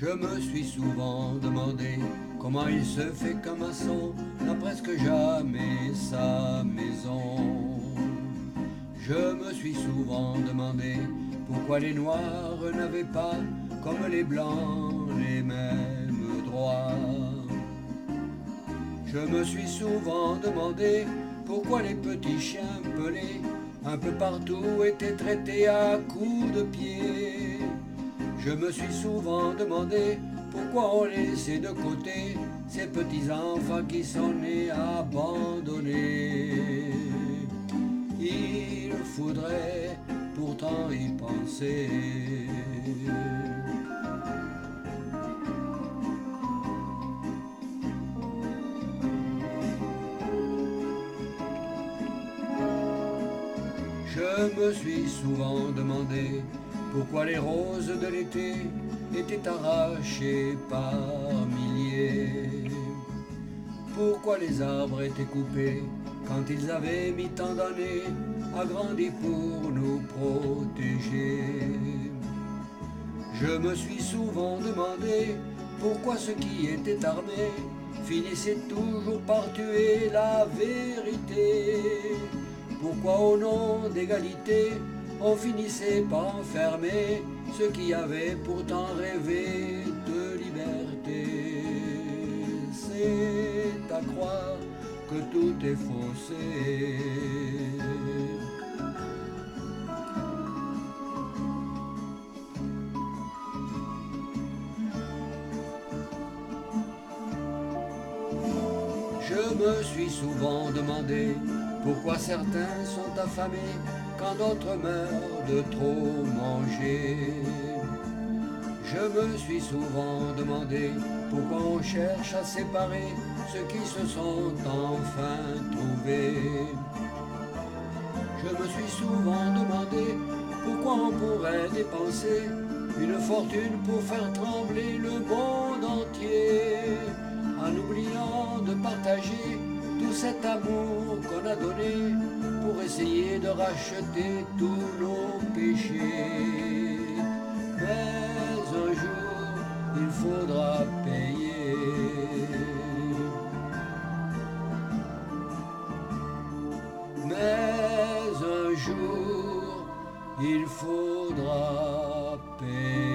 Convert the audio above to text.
Je me suis souvent demandé comment il se fait qu'un maçon n'a presque jamais sa maison. Je me suis souvent demandé pourquoi les noirs n'avaient pas, comme les blancs, les mêmes droits. Je me suis souvent demandé pourquoi les petits chiens pelés un peu partout étaient traités à coups de pied. Je me suis souvent demandé pourquoi on laissait de côté ces petits enfants qui sont nés abandonnés. Il faudrait pourtant y penser. Je me suis souvent demandé pourquoi les roses de l'été étaient arrachées par milliers. Pourquoi les arbres étaient coupés quand ils avaient mis tant d'années à grandir pour nous protéger. Je me suis souvent demandé pourquoi ceux qui étaient armés finissaient toujours par tuer la vérité. Pourquoi au nom d'égalité on finissait par enfermer ceux qui avaient pourtant rêvé de liberté. C'est à croire que tout est faussé. Je me suis souvent demandé pourquoi certains sont affamés quand d'autres meurent de trop manger. Je me suis souvent demandé pourquoi on cherche à séparer ceux qui se sont enfin trouvés. Je me suis souvent demandé pourquoi on pourrait dépenser une fortune pour faire trembler le monde entier, en oubliant de partager tout cet amour qu'on a donné pour essayer de racheter tous nos péchés. Mais un jour, il faudra payer. Mais un jour, il faudra payer.